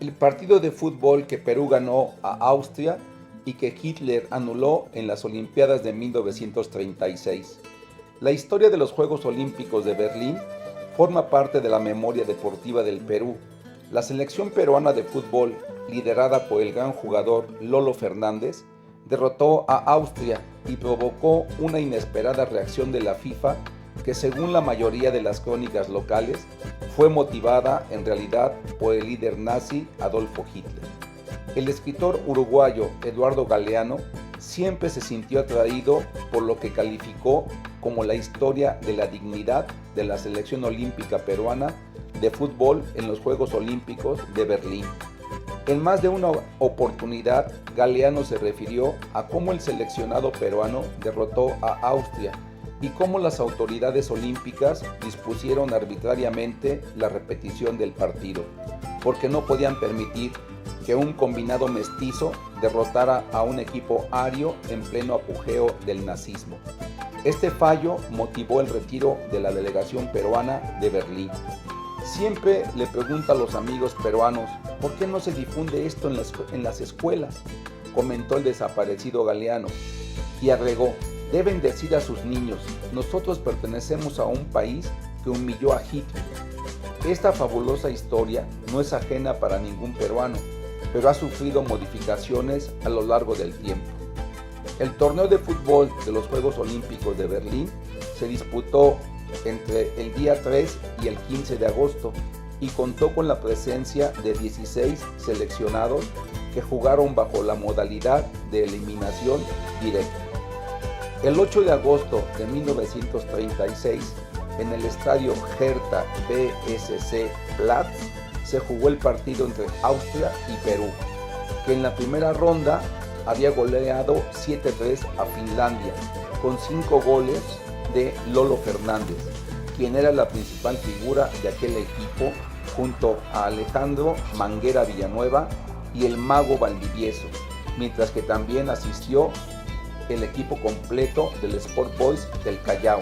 el partido de fútbol que Perú ganó a Austria y que Hitler anuló en las Olimpiadas de 1936. La historia de los Juegos Olímpicos de Berlín forma parte de la memoria deportiva del Perú. La selección peruana de fútbol, liderada por el gran jugador Lolo Fernández, derrotó a Austria y provocó una inesperada reacción de la FIFA que, según la mayoría de las crónicas locales, fue motivada en realidad por el líder nazi Adolfo Hitler. El escritor uruguayo Eduardo Galeano siempre se sintió atraído por lo que calificó como la historia de la dignidad de la selección olímpica peruana de fútbol en los Juegos Olímpicos de Berlín. En más de una oportunidad, Galeano se refirió a cómo el seleccionado peruano derrotó a Austria y cómo las autoridades olímpicas dispusieron arbitrariamente la repetición del partido, porque no podían permitir que un combinado mestizo derrotara a un equipo ario en pleno apogeo del nazismo. Este fallo motivó el retiro de la delegación peruana de Berlín. Siempre le pregunto a los amigos peruanos, ¿por qué no se difunde esto en las escuelas?, comentó el desaparecido Galeano, y agregó, deben decir a sus niños, nosotros pertenecemos a un país que humilló a Hitler. Esta fabulosa historia no es ajena para ningún peruano, pero ha sufrido modificaciones a lo largo del tiempo. El torneo de fútbol de los Juegos Olímpicos de Berlín se disputó entre el día 3 y el 15 de agosto y contó con la presencia de 16 seleccionados que jugaron bajo la modalidad de eliminación directa. El 8 de agosto de 1936, en el estadio Hertha BSC Platz, se jugó el partido entre Austria y Perú, que en la primera ronda había goleado 7-3 a Finlandia, con 5 goles de Lolo Fernández, quien era la principal figura de aquel equipo, junto a Alejandro Manguera Villanueva y el Mago Valdivieso, mientras que también asistió el equipo completo del Sport Boys del Callao.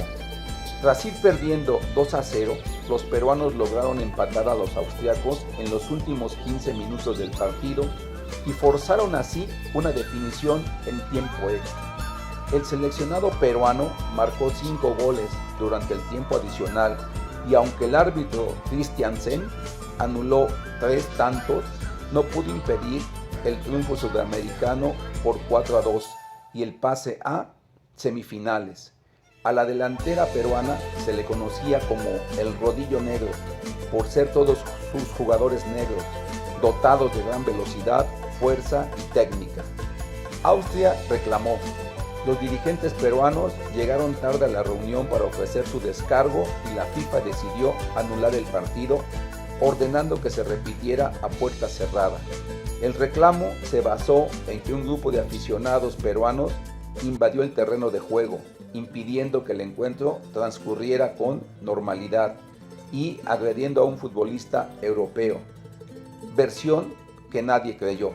Tras ir perdiendo 2-0, los peruanos lograron empatar a los austriacos en los últimos 15 minutos del partido y forzaron así una definición en tiempo extra. El seleccionado peruano marcó 5 goles durante el tiempo adicional y aunque el árbitro Christiansen anuló 3 tantos, no pudo impedir el triunfo sudamericano por 4-2 y el pase a semifinales. A la delantera peruana se le conocía como el Rodillo Negro por ser todos sus jugadores negros, dotados de gran velocidad, fuerza y técnica. Austria reclamó. Los dirigentes peruanos llegaron tarde a la reunión para ofrecer su descargo y la FIFA decidió anular el partido, ordenando que se repitiera a puerta cerrada. El reclamo se basó en que un grupo de aficionados peruanos invadió el terreno de juego, impidiendo que el encuentro transcurriera con normalidad y agrediendo a un futbolista europeo, versión que nadie creyó.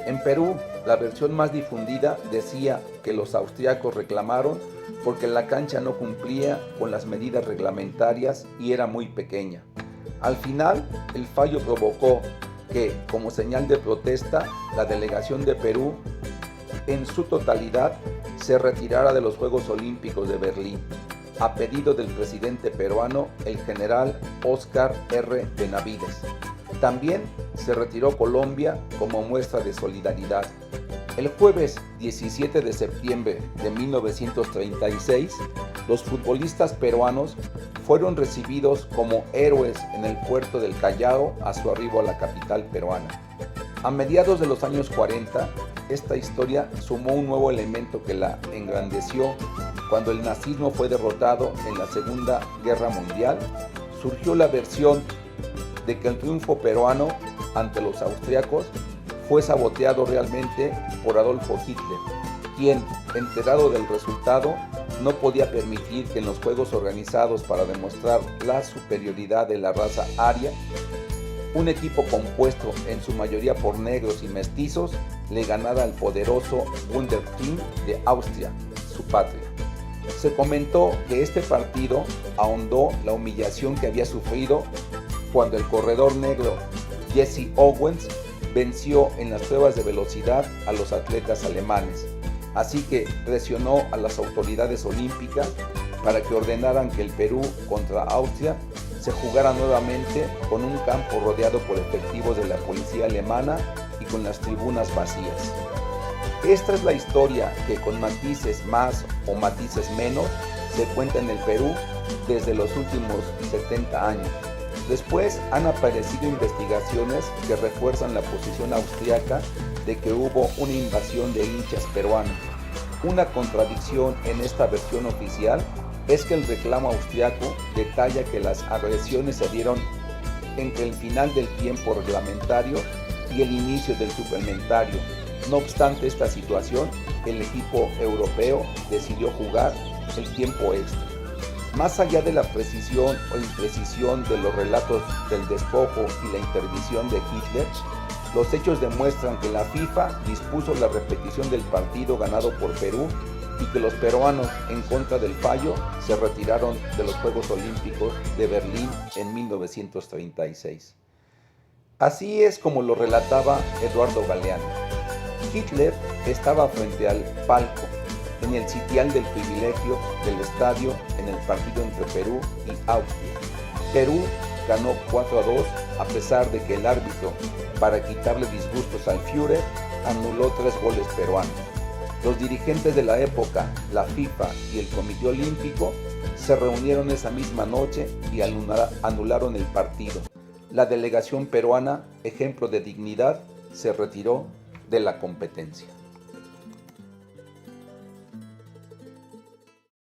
En Perú, la versión más difundida decía que los austriacos reclamaron porque la cancha no cumplía con las medidas reglamentarias y era muy pequeña. Al final, el fallo provocó que, como señal de protesta, la delegación de Perú en su totalidad se retirara de los Juegos Olímpicos de Berlín, a pedido del presidente peruano, el general Óscar R. Benavides. También se retiró Colombia como muestra de solidaridad. El jueves 17 de septiembre de 1936, los futbolistas peruanos fueron recibidos como héroes en el puerto del Callao a su arribo a la capital peruana. A mediados de los años 40, esta historia sumó un nuevo elemento que la engrandeció. Cuando el nazismo fue derrotado en la Segunda Guerra Mundial, surgió la versión de que el triunfo peruano ante los austriacos fue saboteado realmente por Adolfo Hitler, quien, enterado del resultado, no podía permitir que en los juegos organizados para demostrar la superioridad de la raza aria, un equipo compuesto en su mayoría por negros y mestizos le ganara al poderoso Wunderteam de Austria, su patria. Se comentó que este partido ahondó la humillación que había sufrido cuando el corredor negro Jesse Owens venció en las pruebas de velocidad a los atletas alemanes, así que presionó a las autoridades olímpicas para que ordenaran que el Perú contra Austria se jugara nuevamente con un campo rodeado por efectivos de la policía alemana y con las tribunas vacías. Esta es la historia que con matices más o matices menos se cuenta en el Perú desde los últimos 70 años. Después han aparecido investigaciones que refuerzan la posición austriaca de que hubo una invasión de hinchas peruanos. Una contradicción en esta versión oficial es que el reclamo austriaco detalla que las agresiones se dieron entre el final del tiempo reglamentario y el inicio del suplementario. No obstante esta situación, el equipo europeo decidió jugar el tiempo extra. Más allá de la precisión o imprecisión de los relatos del despojo y la intervención de Hitler, los hechos demuestran que la FIFA dispuso la repetición del partido ganado por Perú y que los peruanos, en contra del fallo, se retiraron de los Juegos Olímpicos de Berlín en 1936. Así es como lo relataba Eduardo Galeano. Hitler estaba frente al palco, en el sitial del privilegio del estadio en el partido entre Perú y Austria. Perú ganó 4-2 a pesar de que el árbitro, para quitarle disgustos al Führer, anuló 3 goles peruanos. Los dirigentes de la época, la FIFA y el Comité Olímpico, se reunieron esa misma noche y anularon el partido. La delegación peruana, ejemplo de dignidad, se retiró de la competencia.